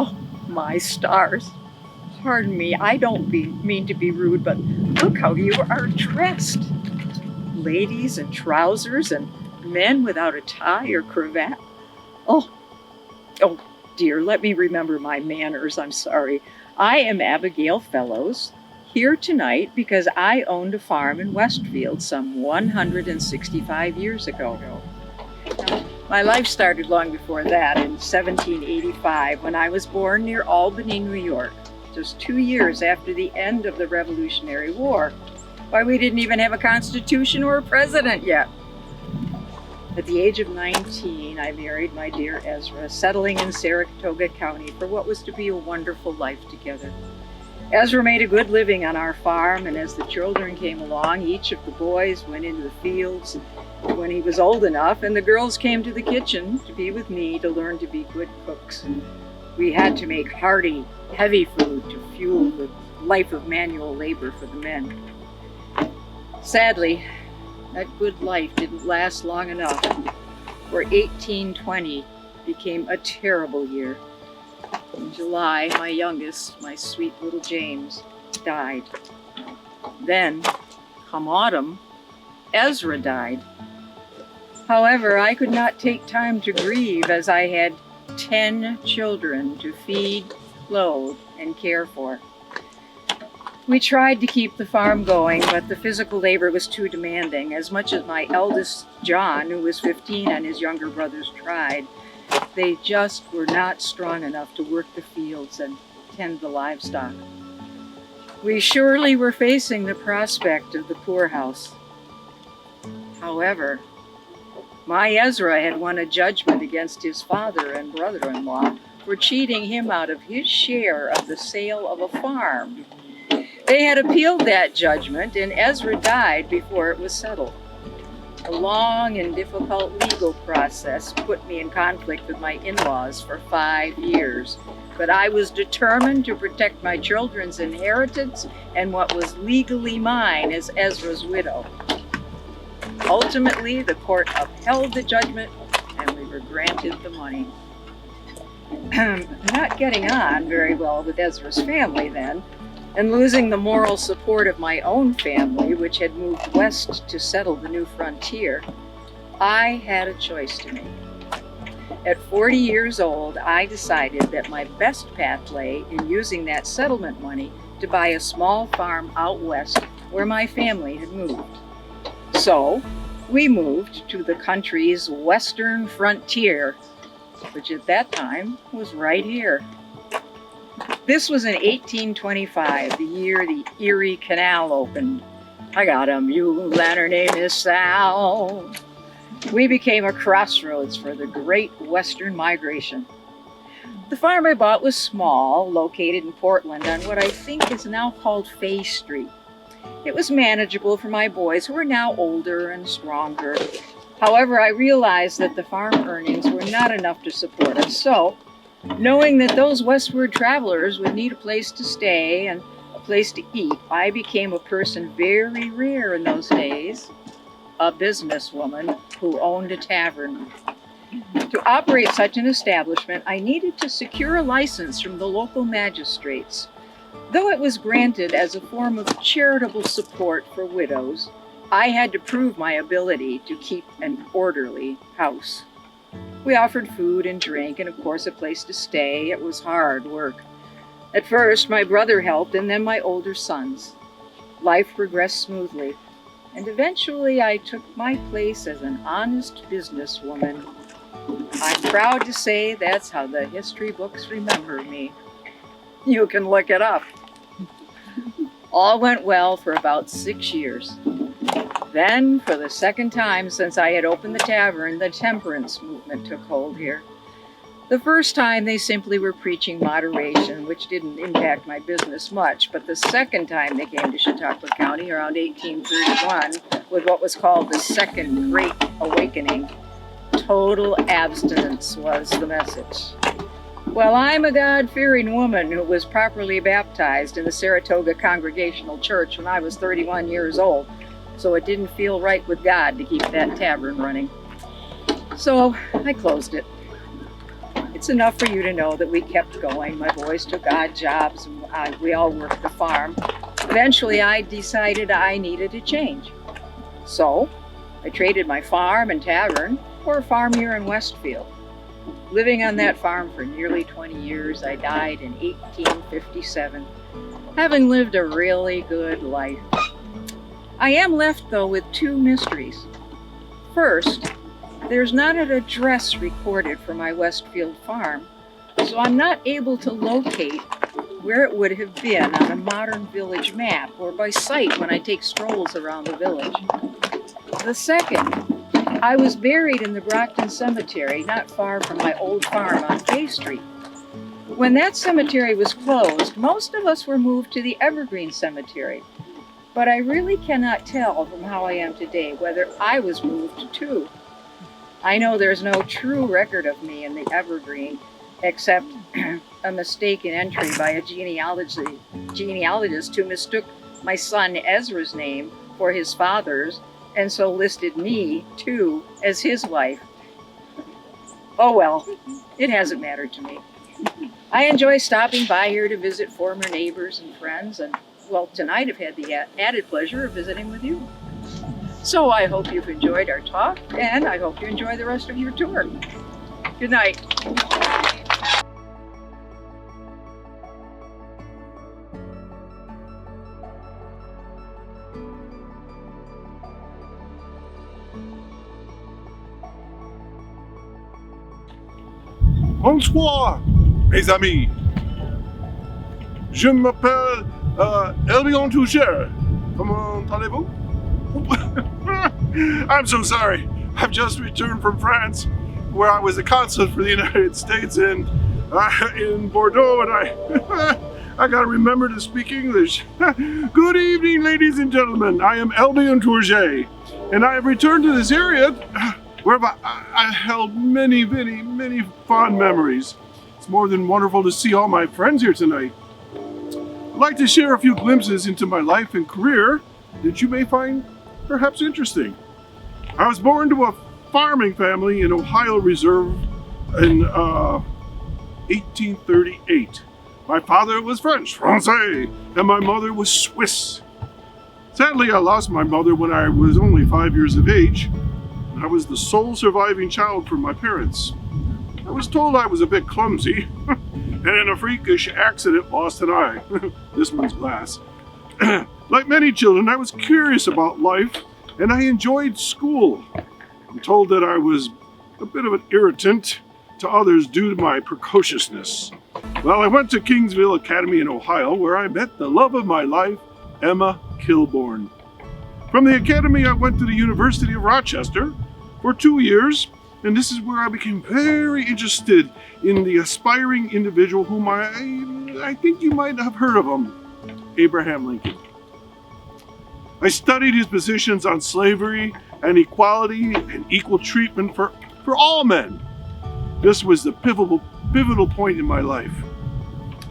Oh, my stars. Pardon me, I don't mean to be rude, but look how you are dressed. Ladies in trousers and men without a tie or cravat. Oh, oh dear, let me remember my manners. I'm sorry. I am Abigail Fellows, here tonight because I owned a farm in Westfield some 165 years ago. My life started long before that, in 1785, when I was born near Albany, New York, just 2 years after the end of the Revolutionary War. Why, we didn't even have a constitution or a president yet. At the age of 19, I married my dear Ezra, settling in Saratoga County for what was to be a wonderful life together. Ezra made a good living on our farm, and as the children came along, each of the boys went into the fields when he was old enough, and the girls came to the kitchen to be with me to learn to be good cooks. We had to make hearty, heavy food to fuel the life of manual labor for the men. Sadly, that good life didn't last long enough, for 1820 became a terrible year. In July, my youngest, my sweet little James, died. Then, come autumn, Ezra died. However, I could not take time to grieve, as I had 10 children to feed, clothe, and care for. We tried to keep the farm going, but the physical labor was too demanding. As much as my eldest, John, who was 15, and his younger brothers tried, they just were not strong enough to work the fields and tend the livestock. We surely were facing the prospect of the poorhouse. However, my Ezra had won a judgment against his father and brother-in-law for cheating him out of his share of the sale of a farm. They had appealed that judgment, and Ezra died before it was settled. A long and difficult legal process put me in conflict with my in-laws for 5 years, but I was determined to protect my children's inheritance and what was legally mine as Ezra's widow. Ultimately, the court upheld the judgment, and we were granted the money. Not getting on very well with Ezra's family then, and losing the moral support of my own family, which had moved west to settle the new frontier, I had a choice to make. At 40 years old, I decided that my best path lay in using that settlement money to buy a small farm out west where my family had moved. So, we moved to the country's western frontier, which at that time was right here. This was in 1825, the year the Erie Canal opened. I got a mule and her name is Sal. We became a crossroads for the Great Western Migration. The farm I bought was small, located in Portland on what I think is now called Fay Street. It was manageable for my boys, who were now older and stronger. However, I realized that the farm earnings were not enough to support us, so knowing that those westward travelers would need a place to stay and a place to eat, I became a person very rare in those days, a businesswoman who owned a tavern. To operate such an establishment, I needed to secure a license from the local magistrates. Though it was granted as a form of charitable support for widows, I had to prove my ability to keep an orderly house. We offered food and drink and, of course, a place to stay. It was hard work. At first, my brother helped, and then my older sons. Life progressed smoothly, and eventually I took my place as an honest businesswoman. I'm proud to say that's how the history books remember me. You can look it up. All went well for about 6 years. Then, for the second time since I had opened the tavern, the temperance movement took hold here. The first time they simply were preaching moderation, which didn't impact my business much, but the second time they came to Chautauqua County around 1831 with what was called the Second Great Awakening, total abstinence was the message. Well, I'm a God-fearing woman who was properly baptized in the Saratoga Congregational Church when I was 31 years old, so it didn't feel right with God to keep that tavern running. So I closed it. It's enough for you to know that we kept going. My boys took odd jobs, and we all worked the farm. Eventually, I decided I needed a change. So, I traded my farm and tavern for a farm here in Westfield. Living on that farm for nearly 20 years, I died in 1857, having lived a really good life. I am left, though, with two mysteries. First, there's not an address recorded for my Westfield farm, so I'm not able to locate where it would have been on a modern village map or by sight when I take strolls around the village. The second, I was buried in the Brockton Cemetery not far from my old farm on K Street. When that cemetery was closed, most of us were moved to the Evergreen Cemetery, but I really cannot tell from how I am today whether I was moved too. I know there's no true record of me in the Evergreen, except a mistaken entry by a genealogist who mistook my son Ezra's name for his father's, and so listed me, too, as his wife. Oh well, it hasn't mattered to me. I enjoy stopping by here to visit former neighbors and friends, and, well, tonight I've had the added pleasure of visiting with you. So I hope you've enjoyed our talk, and I hope you enjoy the rest of your tour. Good night. Bonsoir, mes amis. Je m'appelle Albion Toucher. Comment allez-vous? I'm so sorry. I've just returned from France, where I was a consul for the United States in Bordeaux, and I gotta remember to speak English. Good evening, ladies and gentlemen. I am Albion Toucher, and I have returned to this area where I held many fond memories. It's more than wonderful to see all my friends here tonight. I'd like to share a few glimpses into my life and career that you may find perhaps interesting. I was born to a farming family in Ohio Reserve in 1838. My father was French, Francais, and my mother was Swiss. Sadly, I lost my mother when I was only 5 years of age. I was the sole surviving child from my parents. I was told I was a bit clumsy, and in a freakish accident lost an eye. This one's glass. Like many children, I was curious about life, and I enjoyed school. I'm told that I was a bit of an irritant to others due to my precociousness. Well, I went to Kingsville Academy in Ohio, where I met the love of my life, Emma Kilborn. From the academy, I went to the University of Rochester for 2 years, and this is where I became very interested in the aspiring individual whom I think you might have heard of him, Abraham Lincoln. I studied his positions on slavery and equality and equal treatment for all men. This was the pivotal point in my life.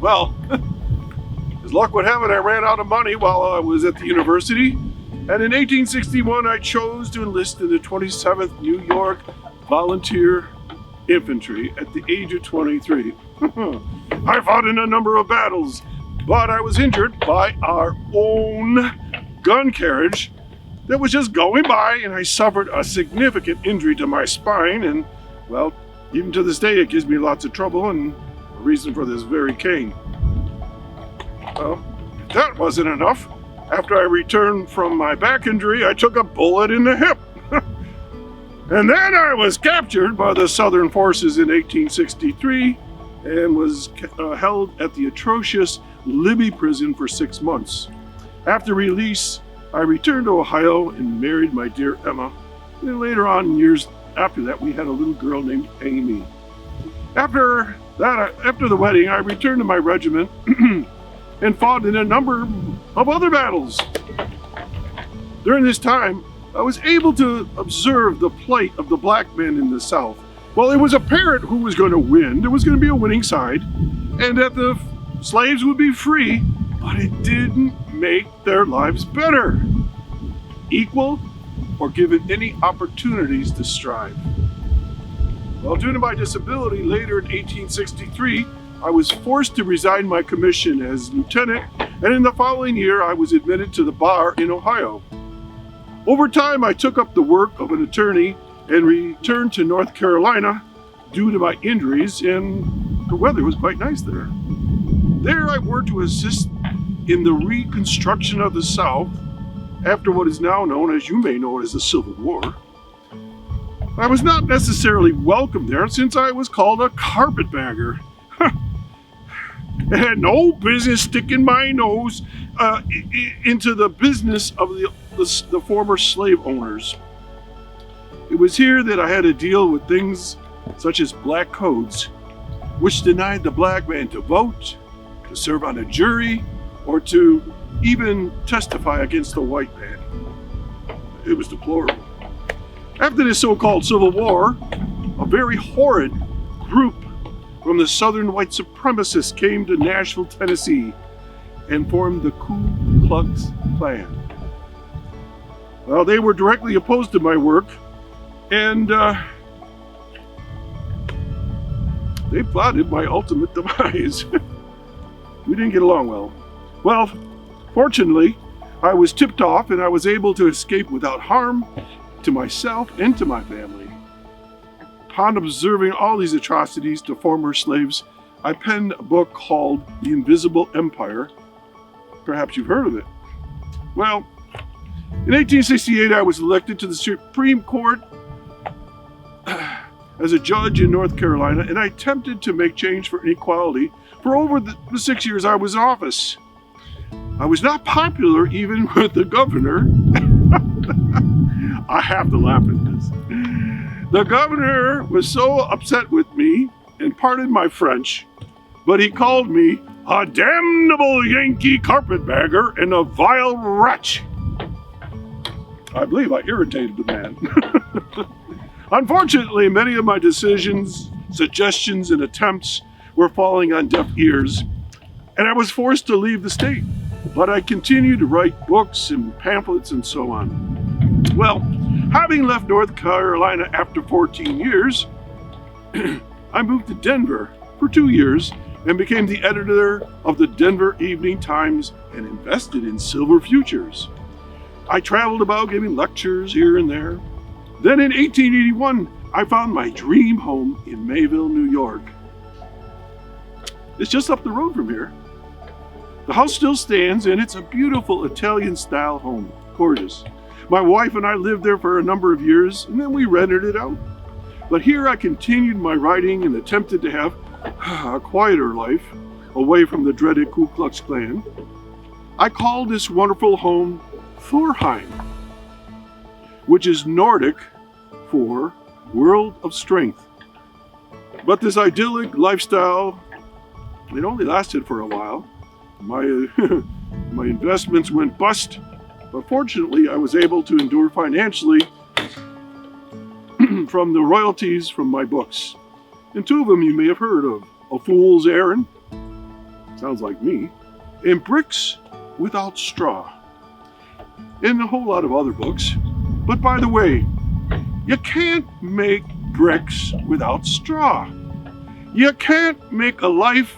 Well, as luck would have it, I ran out of money while I was at the university. And in 1861, I chose to enlist in the 27th New York Volunteer Infantry at the age of 23. I fought in a number of battles, but I was injured by our own gun carriage that was just going by, and I suffered a significant injury to my spine, and, well, even to this day, it gives me lots of trouble, and a reason for this very cane. Well, if that wasn't enough, after I returned from my back injury, I took a bullet in the hip. And then I was captured by the Southern forces in 1863 and was held at the atrocious Libby prison for 6 months. After release, I returned to Ohio and married my dear Emma. And then later on, years after that, we had a little girl named Amy. After the wedding, I returned to my regiment and fought in a number of other battles. During this time, I was able to observe the plight of the black men in the South. Well, it was apparent who was going to win. There was going to be a winning side, and that the slaves would be free, but it didn't make their lives better, equal, or given any opportunities to strive. Well, due to my disability, later in 1863, I was forced to resign my commission as lieutenant, and in the following year, I was admitted to the bar in Ohio. Over time, I took up the work of an attorney and returned to North Carolina due to my injuries, and the weather was quite nice there. There, I worked to assist in the reconstruction of the South after what is now known, as you may know, as the Civil War. I was not necessarily welcome there since I was called a carpetbagger. I had no business sticking my nose into the business of the former slave owners. It was here that I had to deal with things such as black codes, which denied the black man to vote, to serve on a jury, or to even testify against the white man. It was deplorable. After this so-called Civil War, a very horrid group from the Southern white supremacists came to Nashville, Tennessee, and formed the Ku Klux Klan. Well, they were directly opposed to my work, and they plotted my ultimate demise. We didn't get along well. Well, fortunately, I was tipped off and I was able to escape without harm to myself and to my family. Upon observing all these atrocities to former slaves, I penned a book called The Invisible Empire. Perhaps you've heard of it. Well, in 1868, I was elected to the Supreme Court as a judge in North Carolina, and I attempted to make change for inequality for over the 6 years I was in office. I was not popular even with the governor. I have to laugh at this. The governor was so upset with me, and pardon my French, but he called me a damnable Yankee carpetbagger and a vile wretch. I believe I irritated the man. Unfortunately, many of my decisions, suggestions, and attempts were falling on deaf ears, and I was forced to leave the state. But I continued to write books and pamphlets and so on. Well, having left North Carolina after 14 years, I moved to Denver for 2 years and became the editor of the Denver Evening Times and invested in silver futures. I traveled about giving lectures here and there. Then in 1881, I found my dream home in Mayville, New York. It's just up the road from here. The house still stands, and it's a beautiful Italian-style home. Gorgeous. My wife and I lived there for a number of years, and then we rented it out. But here I continued my writing and attempted to have a quieter life, away from the dreaded Ku Klux Klan. I called this wonderful home Thorheim, which is Nordic for World of Strength. But this idyllic lifestyle, it only lasted for a while. My investments went bust, but fortunately I was able to endure financially from the royalties from my books. And 2 of them you may have heard of: A Fool's Errand, sounds like me, and Bricks Without Straw, and a whole lot of other books. But by the way, you can't make bricks without straw. You can't make a life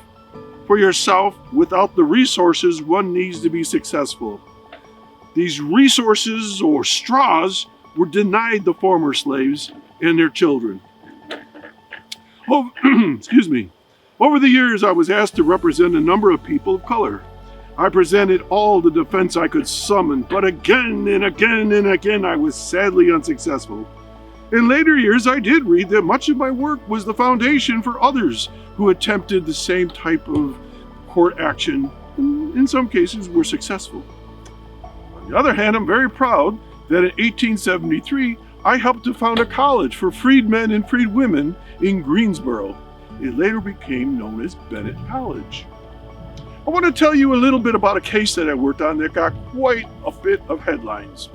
for yourself without the resources one needs to be successful. These resources, or straws, were denied the former slaves and their children. Oh, excuse me. Over the years, I was asked to represent a number of people of color. I presented all the defense I could summon, but again and again and again, I was sadly unsuccessful. In later years, I did read that much of my work was the foundation for others who attempted the same type of court action, and in some cases were successful. On the other hand, I'm very proud that in 1873, I helped to found a college for freedmen and freedwomen in Greensboro. It later became known as Bennett College. I want to tell you a little bit about a case that I worked on that got quite a bit of headlines.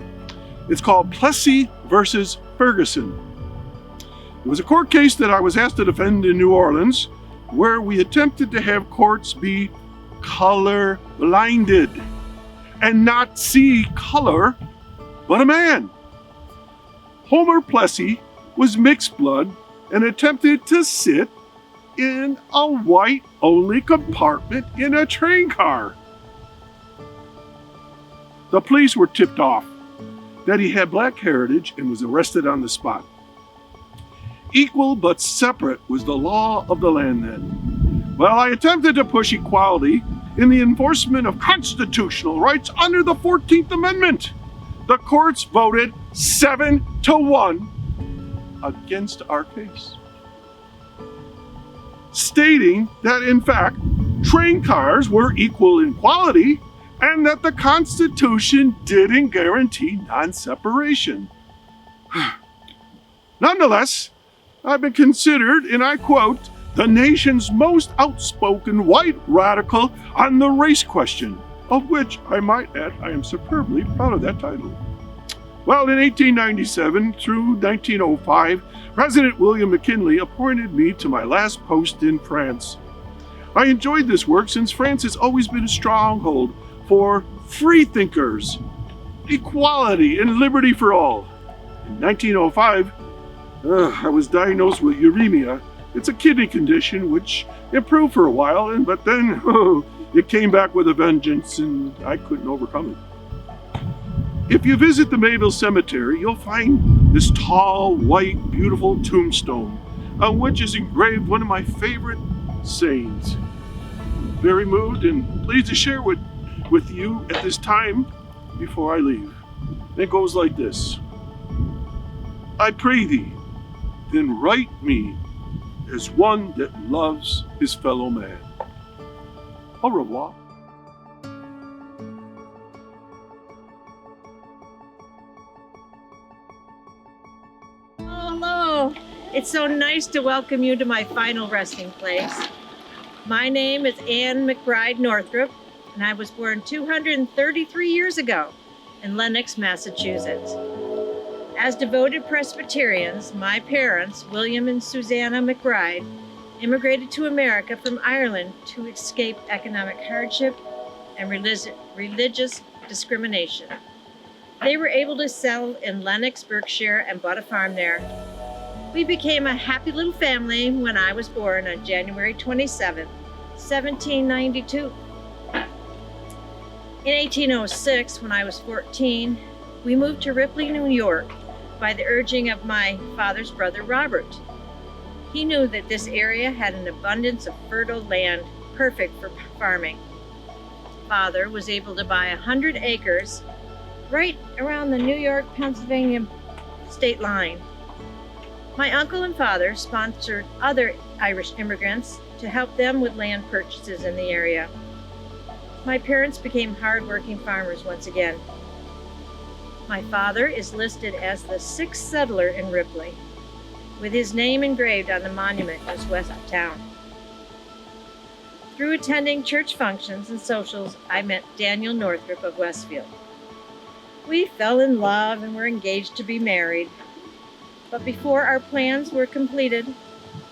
It's called Plessy versus Ferguson. It was a court case that I was asked to defend in New Orleans, where we attempted to have courts be color blinded and not see color, but a man. Homer Plessy was mixed blood and attempted to sit in a white-only compartment in a train car. The police were tipped off that he had black heritage and was arrested on the spot. Equal but separate was the law of the land then. Well, I attempted to push equality in the enforcement of constitutional rights under the 14th Amendment. The courts voted 7-1 against our case, stating that in fact train cars were equal in quality and that the Constitution didn't guarantee non-separation. Nonetheless, I've been considered, and I quote, the nation's most outspoken white radical on the race question, of which I might add I am superbly proud of that title. Well, in 1897 through 1905, President William McKinley appointed me to my last post in France. I enjoyed this work since France has always been a stronghold for free thinkers, equality, and liberty for all. In 1905, I was diagnosed with uremia. It's a kidney condition which improved for a while, but then it came back with a vengeance and I couldn't overcome it. If you visit the Mayville Cemetery, you'll find this tall, white, beautiful tombstone on which is engraved one of my favorite sayings. Very moved and pleased to share with you at this time before I leave. It goes like this. I pray thee, then write me as one that loves his fellow man. Au revoir. Hello. It's so nice to welcome you to my final resting place. My name is Anne McBride Northrup, and I was born 233 years ago in Lenox, Massachusetts. As devoted Presbyterians, my parents, William and Susanna McBride, immigrated to America from Ireland to escape economic hardship and religious discrimination. They were able to settle in Lenox, Berkshire, and bought a farm there. We became a happy little family when I was born on January 27, 1792. In 1806, when I was 14, we moved to Ripley, New York, by the urging of my father's brother, Robert. He knew that this area had an abundance of fertile land, perfect for farming. Father was able to buy 100 acres right around the New York-Pennsylvania state line. My uncle and father sponsored other Irish immigrants to help them with land purchases in the area. My parents became hard-working farmers once again. My father is listed as the 6th settler in Ripley, with his name engraved on the monument just west of town. Through attending church functions and socials, I met Daniel Northrup of Westfield. We fell in love and were engaged to be married. But before our plans were completed,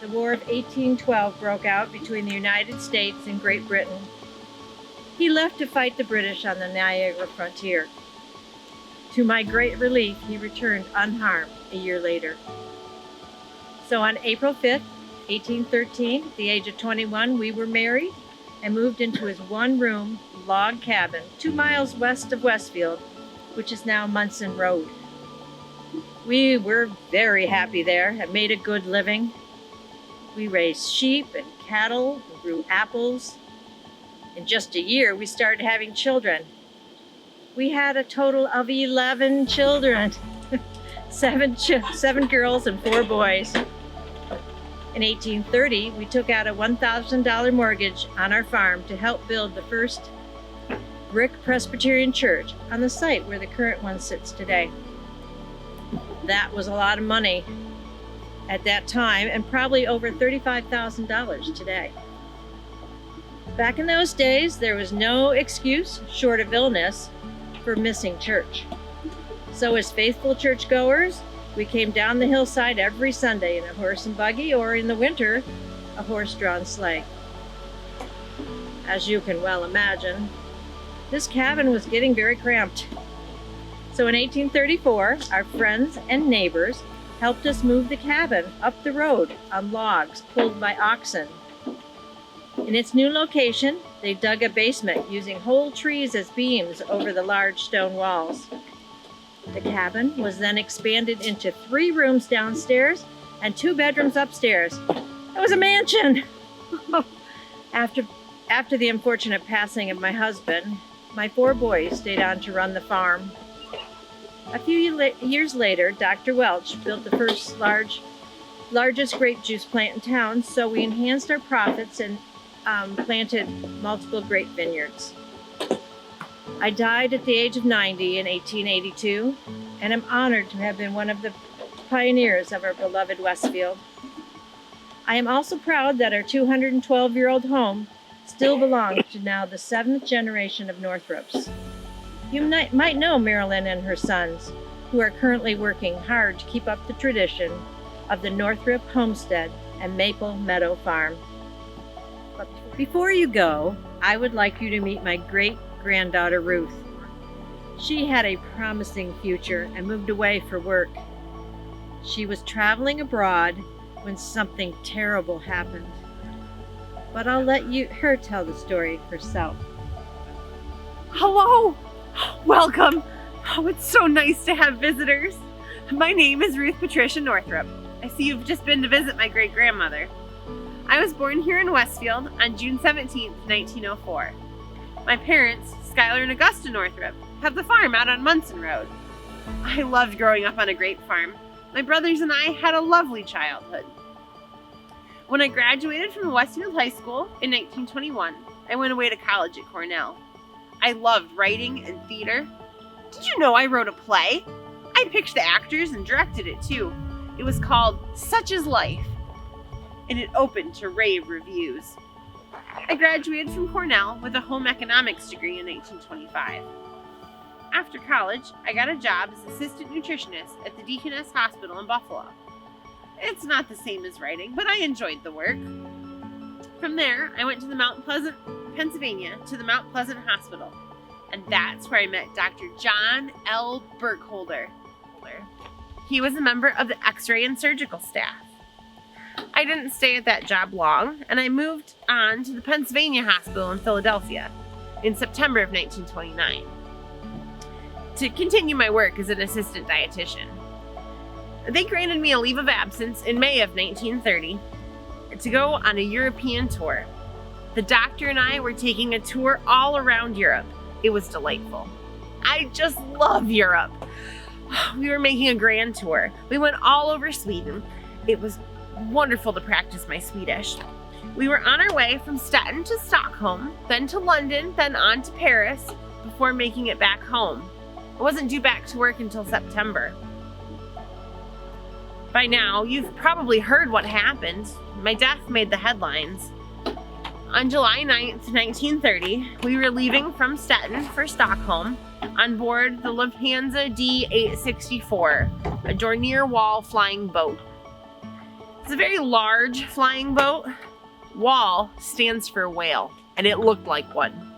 the War of 1812 broke out between the United States and Great Britain. He left to fight the British on the Niagara frontier. To my great relief, he returned unharmed a year later. So on April 5th, 1813, at the age of 21, we were married and moved into his one-room log cabin 2 miles west of Westfield, which is now Munson Road. We were very happy there and made a good living. We raised sheep and cattle, and grew apples. In just a year, we started having children. We had a total of 11 children, seven girls and 4 boys. In 1830, we took out a $1,000 mortgage on our farm to help build the first brick Presbyterian church on the site where the current one sits today. That was a lot of money at that time, and probably over $35,000 today. Back in those days, there was no excuse, short of illness, for missing church. So as faithful churchgoers, we came down the hillside every Sunday in a horse and buggy, or in the winter, a horse-drawn sleigh. As you can well imagine, this cabin was getting very cramped. So in 1834, our friends and neighbors helped us move the cabin up the road on logs pulled by oxen. In its new location, they dug a basement using whole trees as beams over the large stone walls. The cabin was then expanded into 3 rooms downstairs and 2 bedrooms upstairs. It was a mansion! After the unfortunate passing of my husband, my 4 boys stayed on to run the farm. A few years later, Dr. Welch built the first largest grape juice plant in town, so we enhanced our profits and planted multiple grape vineyards. I died at the age of 90 in 1882, and am honored to have been one of the pioneers of our beloved Westfield. I am also proud that our 212-year-old home still belongs to now the 7th generation of Northrops. You might know Marilyn and her sons, who are currently working hard to keep up the tradition of the Northrop Homestead and Maple Meadow Farm. But before you go, I would like you to meet my great-granddaughter Ruth. She had a promising future and moved away for work. She was traveling abroad when something terrible happened. But I'll let her tell the story herself. Hello! Welcome! Oh, it's so nice to have visitors. My name is Ruth Patricia Northrop. I see you've just been to visit my great-grandmother. I was born here in Westfield on June 17th, 1904. My parents, Schuyler and Augusta Northrop, have the farm out on Munson Road. I loved growing up on a grape farm. My brothers and I had a lovely childhood. When I graduated from Westfield High School in 1921, I went away to college at Cornell. I loved writing and theater. Did you know I wrote a play? I picked the actors and directed it too. It was called Such Is Life, and it opened to rave reviews. I graduated from Cornell with a home economics degree in 1925. After college, I got a job as assistant nutritionist at the Deaconess Hospital in Buffalo. It's not the same as writing, but I enjoyed the work. From there, I went to the Mount Pleasant, Pennsylvania, to the Mount Pleasant Hospital, and that's where I met Dr. John L. Burkholder. He was a member of the X-ray and surgical staff. I didn't stay at that job long, and I moved on to the Pennsylvania Hospital in Philadelphia in September of 1929 to continue my work as an assistant dietitian. They granted me a leave of absence in May of 1930 to go on a European tour. The doctor and I were taking a tour all around Europe. It was delightful. I just love Europe. We were making a grand tour. We went all over Sweden. It was wonderful to practice my Swedish. We were on our way from Stettin to Stockholm, then to London, then on to Paris, before making it back home. I wasn't due back to work until September. By now, you've probably heard what happened. My death made the headlines. On July 9th, 1930, we were leaving from Stettin for Stockholm on board the Lufthansa D-864, a Dornier Wal flying boat. It's a very large flying boat. Wal stands for whale, and it looked like one.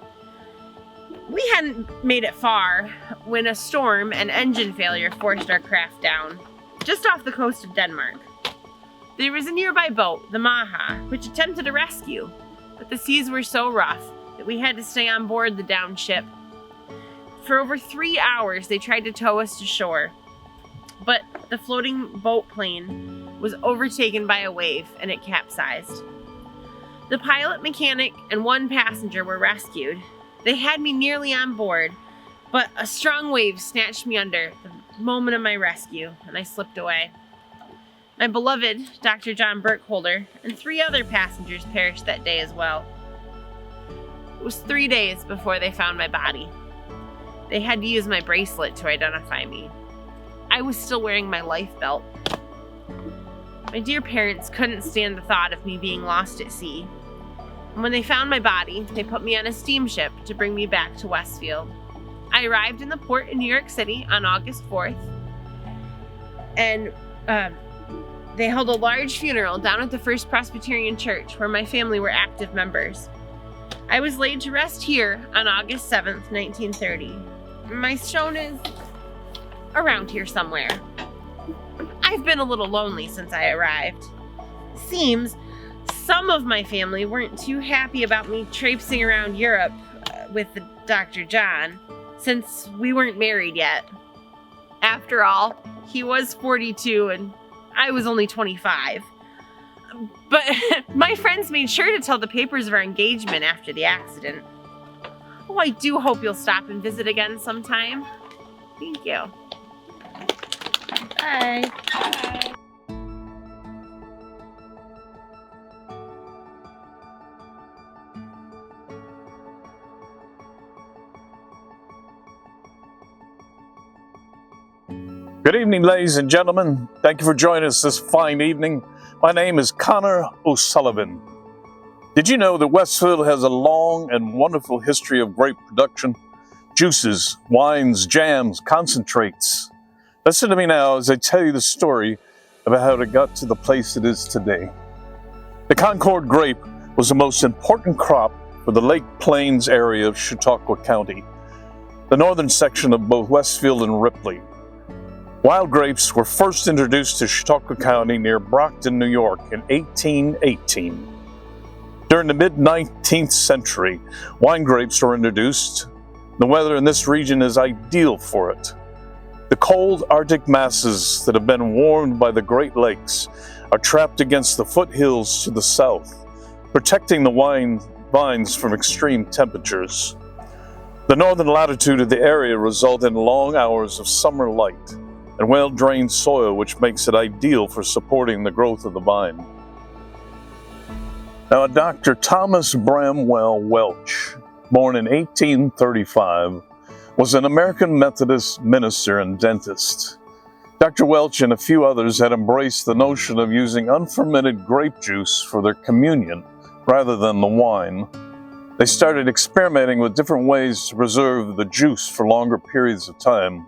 We hadn't made it far when a storm and engine failure forced our craft down, just off the coast of Denmark. There was a nearby boat, the Maha, which attempted a rescue, but the seas were so rough that we had to stay on board the downed ship. For over 3 hours, they tried to tow us to shore, but the floating boat plane was overtaken by a wave and it capsized. The pilot, mechanic, and 1 passenger were rescued. They had me nearly on board, but a strong wave snatched me under the moment of my rescue, and I slipped away. My beloved Dr. John Burkholder and 3 other passengers perished that day as well. It was 3 days before they found my body. They had to use my bracelet to identify me. I was still wearing my life belt. My dear parents couldn't stand the thought of me being lost at sea. And when they found my body, they put me on a steamship to bring me back to Westfield. I arrived in the port in New York City on August 4th, and they held a large funeral down at the First Presbyterian Church where my family were active members. I was laid to rest here on August 7th, 1930. My stone is around here somewhere. I've been a little lonely since I arrived. Seems some of my family weren't too happy about me traipsing around Europe with Dr. John, since we weren't married yet. After all, he was 42 and I was only 25. But my friends made sure to tell the papers of our engagement after the accident. Oh, I do hope you'll stop and visit again sometime. Thank you. Bye. Bye. Good evening, ladies and gentlemen. Thank you for joining us this fine evening. My name is Connor O'Sullivan. Did you know that Westfield has a long and wonderful history of grape production? Juices, wines, jams, concentrates. Listen to me now as I tell you the story about how it got to the place it is today. The Concord grape was the most important crop for the Lake Plains area of Chautauqua County, the northern section of both Westfield and Ripley. Wild grapes were first introduced to Chautauqua County near Brockton, New York in 1818. During the mid-19th century, wine grapes were introduced. The weather in this region is ideal for it. The cold Arctic masses that have been warmed by the Great Lakes are trapped against the foothills to the south, protecting the wine vines from extreme temperatures. The northern latitude of the area results in long hours of summer light and well-drained soil, which makes it ideal for supporting the growth of the vine. Now, Dr. Thomas Bramwell Welch, born in 1835, was an American Methodist minister and dentist. Dr. Welch and a few others had embraced the notion of using unfermented grape juice for their communion rather than the wine. They started experimenting with different ways to preserve the juice for longer periods of time.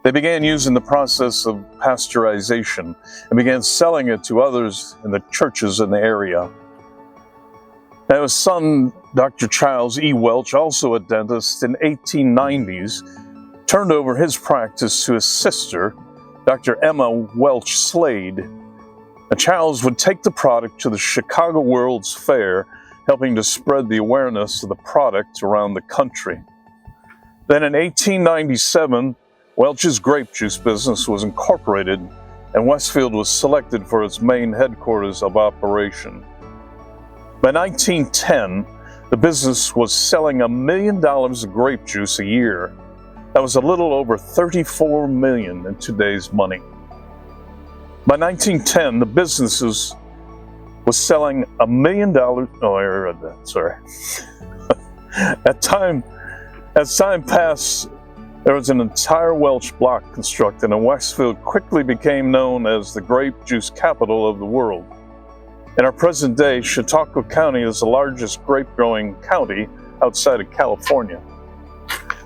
They began using the process of pasteurization and began selling it to others in the churches in the area. Now, his son, Dr. Charles E. Welch, also a dentist, in 1890s, turned over his practice to his sister, Dr. Emma Welch Slade. And Charles would take the product to the Chicago World's Fair, helping to spread the awareness of the product around the country. Then in 1897, Welch's grape juice business was incorporated, and Westfield was selected for its main headquarters of operation. By 1910, the business was selling $1 million of grape juice a year. That was a little over $34 million in today's money. By 1910, the business was selling $1 million. Oh, I read that. Sorry. As time passed, there was an entire Welch block constructed, and Westfield quickly became known as the grape juice capital of the world. In our present day, Chautauqua County is the largest grape-growing county outside of California,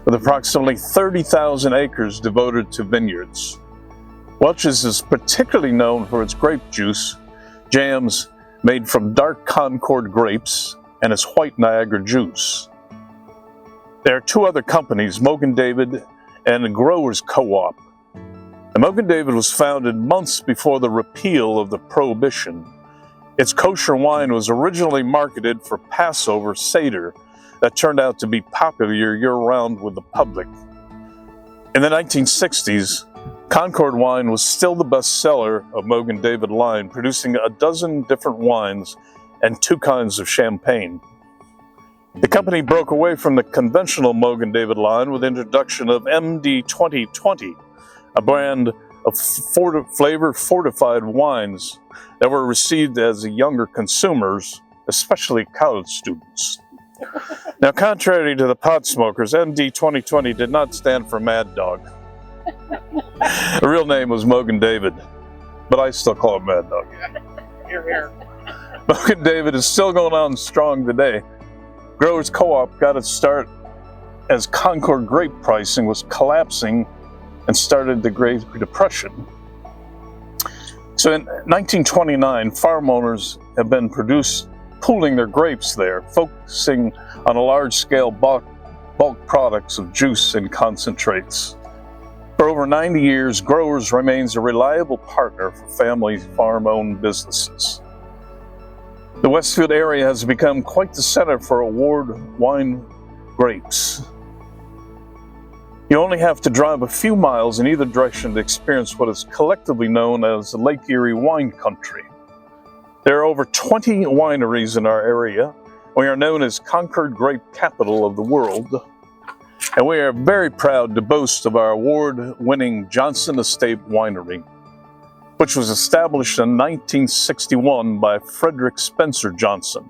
with approximately 30,000 acres devoted to vineyards. Welch's is particularly known for its grape juice, jams made from dark Concord grapes, and its white Niagara juice. There are two other companies, Mogan David and the Growers Co-op. And Mogan David was founded months before the repeal of the Prohibition. Its kosher wine was originally marketed for Passover Seder that turned out to be popular year-round with the public. In the 1960s, Concord wine was still the best seller of Mogan David line, producing a dozen different wines and 2 kinds of champagne. The company broke away from the conventional Mogan David line with the introduction of MD 2020, a brand of flavor-fortified wines that were received as younger consumers, especially college students. Now, contrary to the pot smokers, MD 2020 did not stand for Mad Dog. The real name was Mogan David, but I still call it Mad Dog. Hear, hear. Mogan David is still going on strong today. Growers Co-op got its start as Concord grape pricing was collapsing and started the Great Depression. So in 1929, farm owners have been pooling their grapes there, focusing on a large-scale bulk products of juice and concentrates. For over 90 years, Growers remains a reliable partner for family farm-owned businesses. The Westfield area has become quite the center for award wine grapes. You only have to drive a few miles in either direction to experience what is collectively known as the Lake Erie wine country. There are over 20 wineries in our area. We are known as Concord Grape Capital of the world, and we are very proud to boast of our award-winning Johnson Estate Winery, which was established in 1961 by Frederick Spencer Johnson,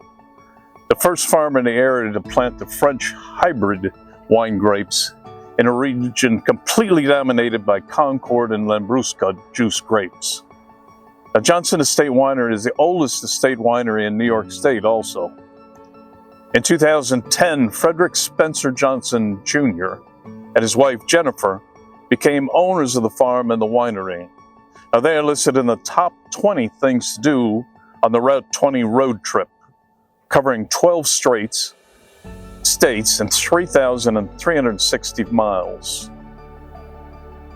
the first farmer in the area to plant the French hybrid wine grapes in a region completely dominated by Concord and Lambrusco juice grapes. Now, Johnson Estate Winery is the oldest estate winery in New York State also. In 2010, Frederick Spencer Johnson Jr. and his wife Jennifer became owners of the farm and the winery. Now, they are listed in the top 20 things to do on the Route 20 road trip, covering 12 states and 3,360 miles.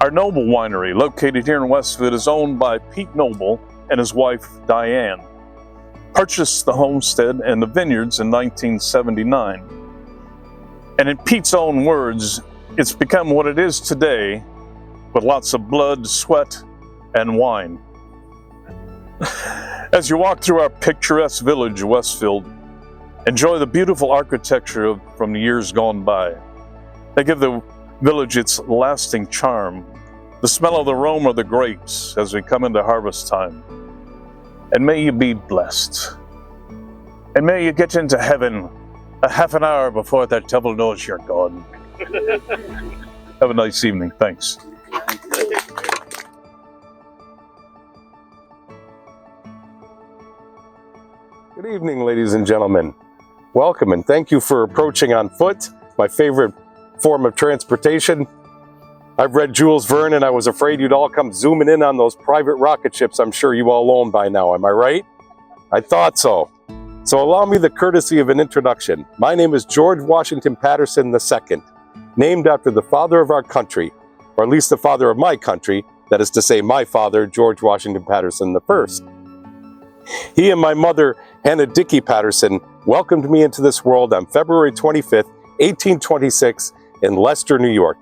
Our Noble Winery, located here in Westfield, is owned by Pete Noble and his wife Diane. Purchased the homestead and the vineyards in 1979. And in Pete's own words, it's become what it is today, with lots of blood, sweat, and wine. As you walk through our picturesque village of Westfield, enjoy the beautiful architecture from the years gone by. They give the village its lasting charm, the smell of the aroma of the grapes as we come into harvest time. And may you be blessed. And may you get into heaven a half an hour before that devil knows you're gone. Have a nice evening. Thanks. Good evening, ladies and gentlemen. Welcome and thank you for approaching on foot, my favorite form of transportation. I've read Jules Verne and I was afraid you'd all come zooming in on those private rocket ships I'm sure you all own by now, am I right? I thought so. So allow me the courtesy of an introduction. My name is George Washington Patterson II, named after the father of our country, or at least the father of my country, that is to say my father, George Washington Patterson I. He and my mother, Hannah Dickey Patterson, welcomed me into this world on February 25th, 1826 in Leicester, New York.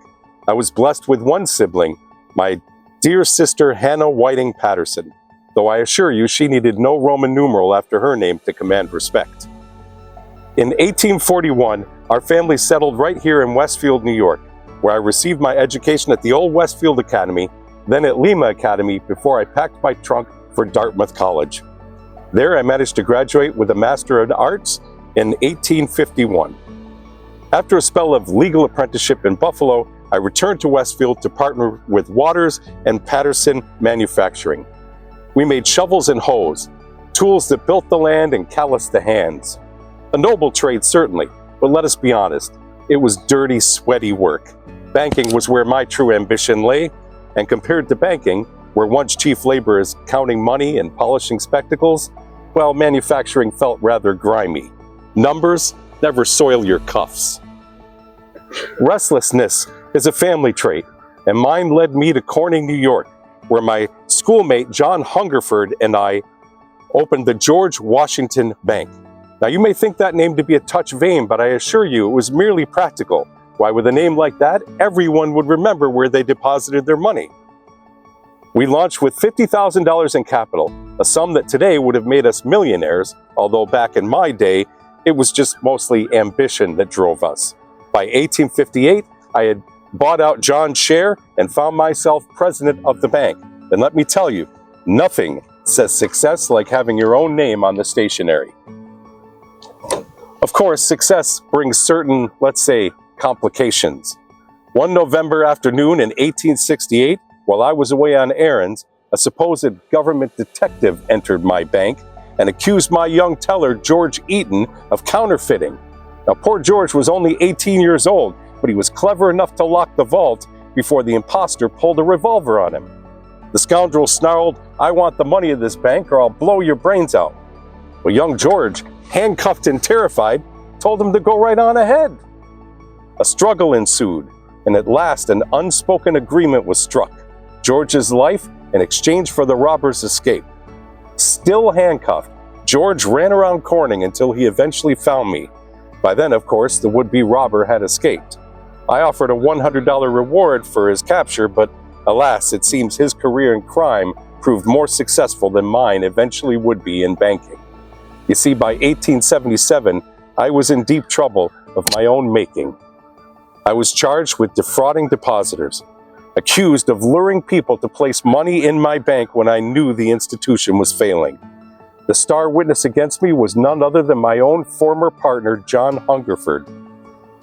I was blessed with one sibling, my dear sister Hannah Whiting Patterson, though I assure you she needed no Roman numeral after her name to command respect. In 1841, our family settled right here in Westfield, New York, where I received my education at the old Westfield Academy, then at Lima Academy before I packed my trunk for Dartmouth College. There I managed to graduate with a Master of Arts in 1851. After a spell of legal apprenticeship in Buffalo, I returned to Westfield to partner with Waters and Patterson Manufacturing. We made shovels and hoes, tools that built the land and calloused the hands. A noble trade certainly, but let us be honest, it was dirty, sweaty work. Banking was where my true ambition lay, and compared to banking, where once chief labor is counting money and polishing spectacles, well, manufacturing felt rather grimy. Numbers never soil your cuffs. Restlessness is a family trait, and mine led me to Corning, New York, where my schoolmate John Hungerford and I opened the George Washington Bank. Now you may think that name to be a touch vain, but I assure you it was merely practical. Why, with a name like that, everyone would remember where they deposited their money. We launched with $50,000 in capital, a sum that today would have made us millionaires, although back in my day, it was just mostly ambition that drove us. By 1858, I had bought out John's share and found myself president of the bank. And let me tell you, nothing says success like having your own name on the stationery. Of course, success brings certain, let's say, complications. One November afternoon in 1868, while I was away on errands, a supposed government detective entered my bank and accused my young teller, George Eaton, of counterfeiting. Now, poor George was only 18 years old, but he was clever enough to lock the vault before the imposter pulled a revolver on him. The scoundrel snarled, "I want the money of this bank or I'll blow your brains out." Well, young George, handcuffed and terrified, told him to go right on ahead. A struggle ensued. and at last an unspoken agreement was struck: George's life in exchange for the robber's escape. Still handcuffed, George ran around Corning until he eventually found me. By then, of course, the would-be robber had escaped. I offered a $100 reward for his capture, but alas, it seems his career in crime proved more successful than mine eventually would be in banking. You see, by 1877, I was in deep trouble of my own making. I was charged with defrauding depositors, accused of luring people to place money in my bank when I knew the institution was failing. The star witness against me was none other than my own former partner, John Hungerford.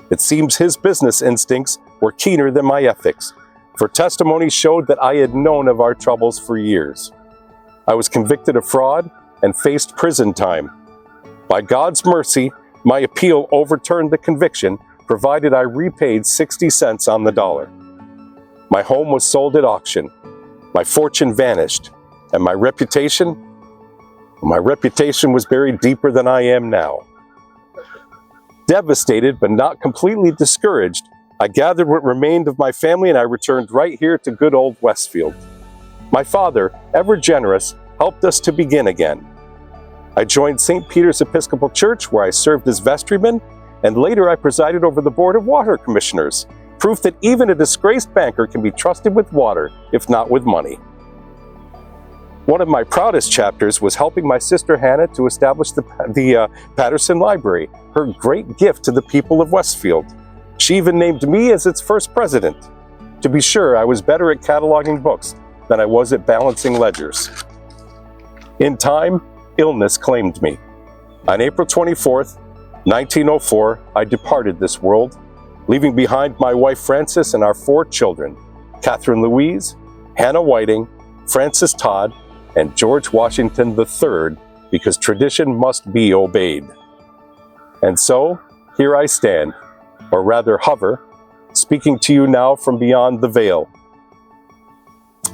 It seems his business instincts were keener than my ethics, for testimony showed that I had known of our troubles for years. I was convicted of fraud and faced prison time. By God's mercy, my appeal overturned the conviction, provided I repaid 60 cents on the dollar. My home was sold at auction. My fortune vanished, and my reputation was buried deeper than I am now. Devastated but not completely discouraged, I gathered what remained of my family and I returned right here to good old Westfield. My father, ever generous, helped us to begin again. I joined St. Peter's Episcopal Church, where I served as vestryman, and later I presided over the Board of Water Commissioners, proof that even a disgraced banker can be trusted with water, if not with money. One of my proudest chapters was helping my sister Hannah to establish the Patterson Library, her great gift to the people of Westfield. She even named me as its first president. To be sure, I was better at cataloging books than I was at balancing ledgers. In time, illness claimed me. On April 24th, 1904, I departed this world, leaving behind my wife Frances and our 4 children, Catherine Louise, Hannah Whiting, Francis Todd, and George Washington III, because tradition must be obeyed. And so, here I stand, or rather hover, speaking to you now from beyond the veil.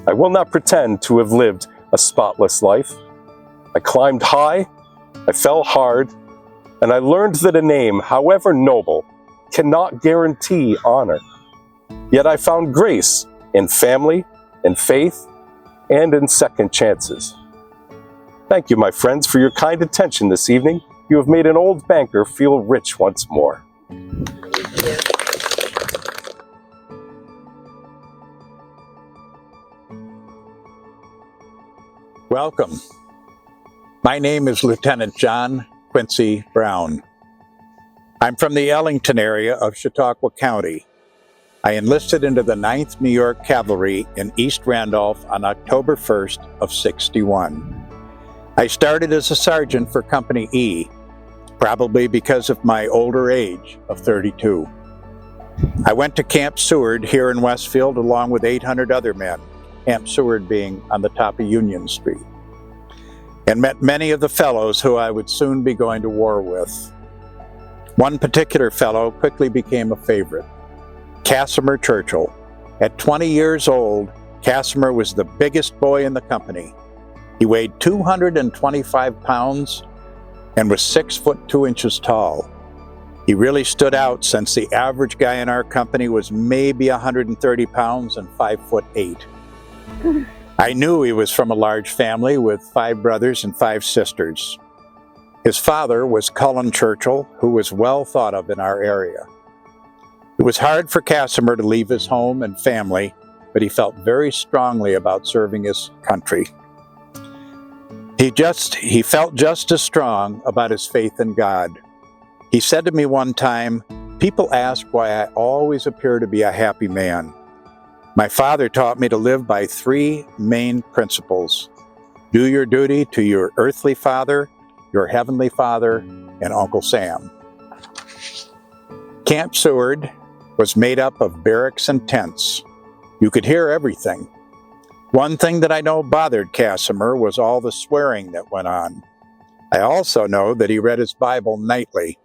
I will not pretend to have lived a spotless life. I climbed high, I fell hard, and I learned that a name, however noble, cannot guarantee honor. Yet I found grace in family, in faith, and in second chances. Thank you, my friends, for your kind attention this evening. You have made an old banker feel rich once more. Welcome. My name is Lieutenant John Quincy Brown. I'm from the Ellington area of Chautauqua County. I enlisted into the 9th New York Cavalry in East Randolph on October 1st of '61. I started as a sergeant for Company E, probably because of my older age of 32. I went to Camp Seward here in Westfield along with 800 other men, Camp Seward being on the top of Union Street, and met many of the fellows who I would soon be going to war with. One particular fellow quickly became a favorite, Casimir Churchill. At 20 years old, Casimir was the biggest boy in the company. He weighed 225 pounds and was 6 foot 2 inches tall. He really stood out since the average guy in our company was maybe 130 pounds and 5 foot 8. I knew he was from a large family with 5 brothers and 5 sisters. His father was Cullen Churchill, who was well thought of in our area. It was hard for Casimir to leave his home and family, but he felt very strongly about serving his country. He felt just as strong about his faith in God. He said to me one time, "People ask why I always appear to be a happy man. My father taught me to live by 3 main principles. Do your duty to your earthly father, your heavenly father, and Uncle Sam." Camp Seward was made up of barracks and tents. You could hear everything. One thing that I know bothered Casimir was all the swearing that went on. I also know that he read his Bible nightly.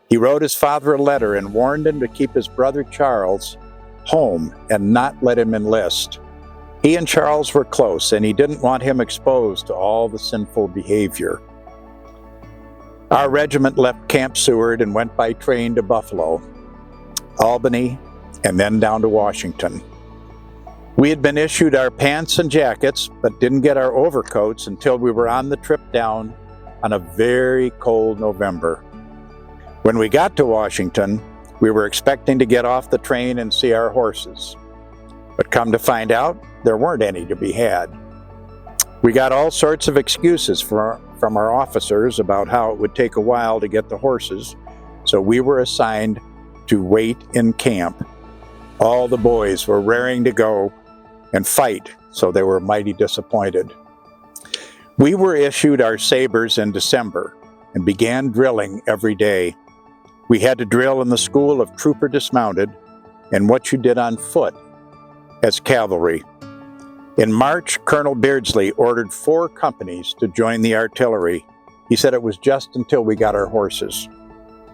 He wrote his father a letter and warned him to keep his brother Charles home and not let him enlist. He and Charles were close, and he didn't want him exposed to all the sinful behavior. Our regiment left Camp Seward and went by train to Buffalo, Albany, and then down to Washington. We had been issued our pants and jackets, but didn't get our overcoats until we were on the trip down on a very cold November. When we got to Washington, we were expecting to get off the train and see our horses. But come to find out, there weren't any to be had. We got all sorts of excuses from our officers about how it would take a while to get the horses, so we were assigned to wait in camp. All the boys were raring to go and fight, so they were mighty disappointed. We were issued our sabers in December and began drilling every day. We had to drill in the school of trooper dismounted and what you did on foot as cavalry. In March, Colonel Beardsley ordered 4 companies to join the artillery. He said it was just until we got our horses.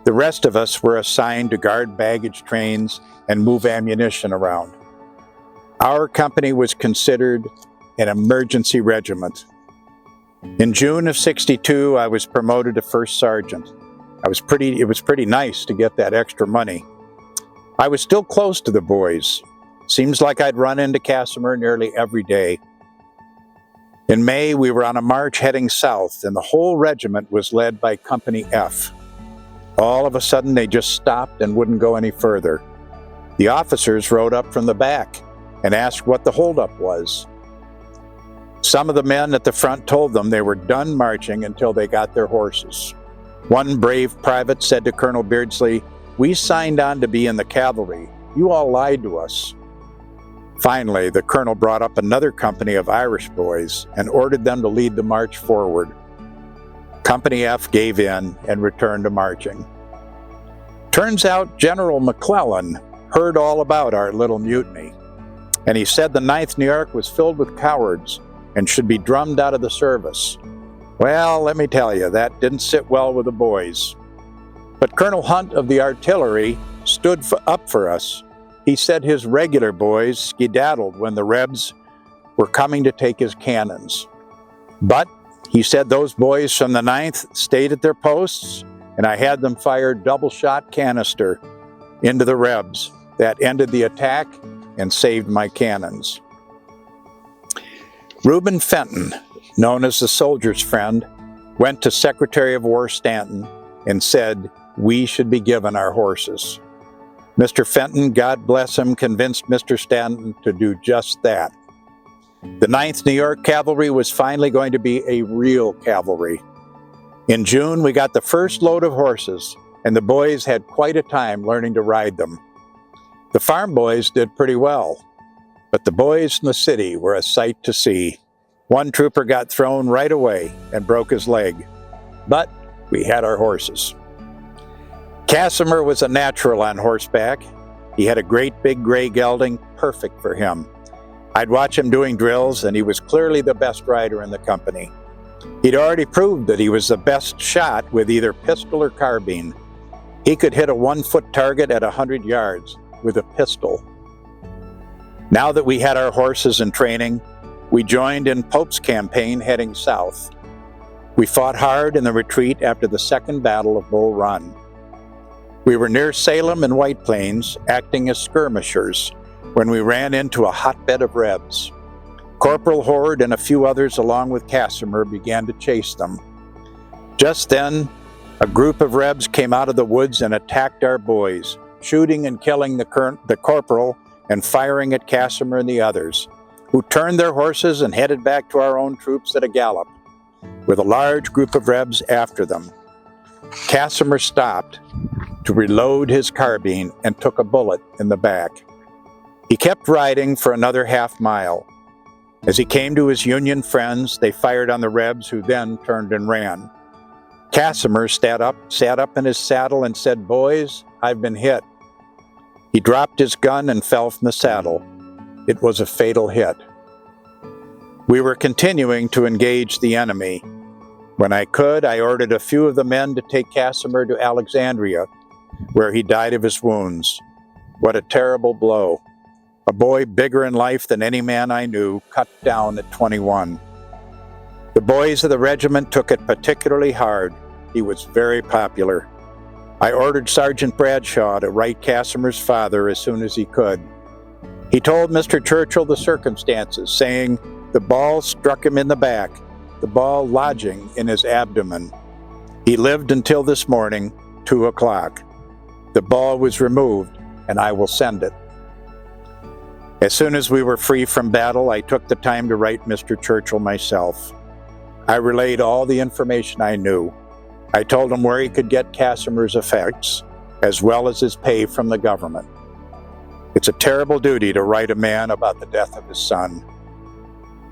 The rest of us were assigned to guard baggage trains and move ammunition around. Our company was considered an emergency regiment. In June of '62, I was promoted to first sergeant. It was pretty nice to get that extra money. I was still close to the boys. Seems like I'd run into Casimir nearly every day. In May, we were on a march heading south, and the whole regiment was led by Company F. All of a sudden, they just stopped and wouldn't go any further. The officers rode up from the back and asked what the holdup was. Some of the men at the front told them they were done marching until they got their horses. One brave private said to Colonel Beardsley, "We signed on to be in the cavalry. You all lied to us." Finally, the colonel brought up another company of Irish boys and ordered them to lead the march forward. Company F gave in and returned to marching. Turns out General McClellan heard all about our little mutiny, and he said the 9th New York was filled with cowards and should be drummed out of the service. Well, let me tell you, that didn't sit well with the boys. But Colonel Hunt of the artillery stood up for us. He said his regular boys skedaddled when the Rebs were coming to take his cannons. But he said those boys from the 9th stayed at their posts, and I had them fire double-shot canister into the Rebs. That ended the attack and saved my cannons. Reuben Fenton, known as the soldier's friend, went to Secretary of War Stanton and said we should be given our horses. Mr. Fenton, God bless him, convinced Mr. Stanton to do just that. The 9th New York Cavalry was finally going to be a real cavalry. In June, we got the first load of horses, and the boys had quite a time learning to ride them. The farm boys did pretty well, but the boys in the city were a sight to see. One trooper got thrown right away and broke his leg, but we had our horses. Casimir was a natural on horseback. He had a great big gray gelding, perfect for him. I'd watch him doing drills, and he was clearly the best rider in the company. He'd already proved that he was the best shot with either pistol or carbine. He could hit a 1-foot target at 100 yards with a pistol. Now that we had our horses in training, we joined in Pope's campaign heading south. We fought hard in the retreat after the Second Battle of Bull Run. We were near Salem and White Plains, acting as skirmishers, when we ran into a hotbed of Rebs. Corporal Horde and a few others, along with Casimir, began to chase them. Just then, a group of Rebs came out of the woods and attacked our boys, shooting and killing the corporal and firing at Casimir and the others, who turned their horses and headed back to our own troops at a gallop, with a large group of Rebs after them. Casimir stopped to reload his carbine and took a bullet in the back. He kept riding for another half-mile. As he came to his Union friends, they fired on the Rebs, who then turned and ran. Casimir sat up in his saddle and said, "Boys, I've been hit." He dropped his gun and fell from the saddle. It was a fatal hit. We were continuing to engage the enemy. When I could, I ordered a few of the men to take Casimir to Alexandria, where he died of his wounds. What a terrible blow. A boy bigger in life than any man I knew, cut down at 21. The boys of the regiment took it particularly hard. He was very popular. I ordered Sergeant Bradshaw to write Casimir's father as soon as he could. He told Mr. Churchill the circumstances, saying the ball struck him in the back, the ball lodging in his abdomen. He lived until this morning, 2 o'clock. The ball was removed, and I will send it. As soon as we were free from battle, I took the time to write Mr. Churchill myself. I relayed all the information I knew. I told him where he could get Casimir's effects, as well as his pay from the government. It's a terrible duty to write a man about the death of his son.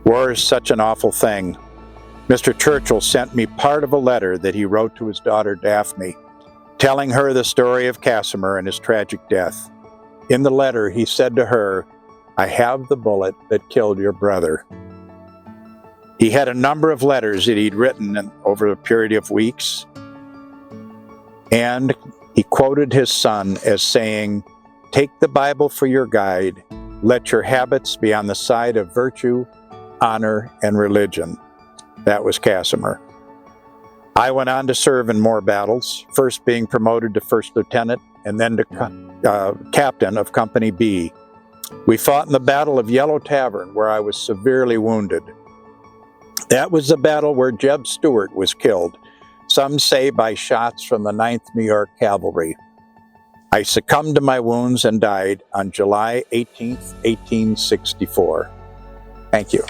War is such an awful thing. Mr. Churchill sent me part of a letter that he wrote to his daughter Daphne, telling her the story of Casimir and his tragic death. In the letter, he said to her, "I have the bullet that killed your brother." He had a number of letters that he'd written over a period of weeks, and he quoted his son as saying, "Take the Bible for your guide. Let your habits be on the side of virtue, honor, and religion." That was Casimir. I went on to serve in more battles, first being promoted to first lieutenant and then to captain of Company B. We fought in the Battle of Yellow Tavern, where I was severely wounded. That was the battle where Jeb Stuart was killed, some say by shots from the 9th New York Cavalry. I succumbed to my wounds and died on July 18th, 1864. Thank you.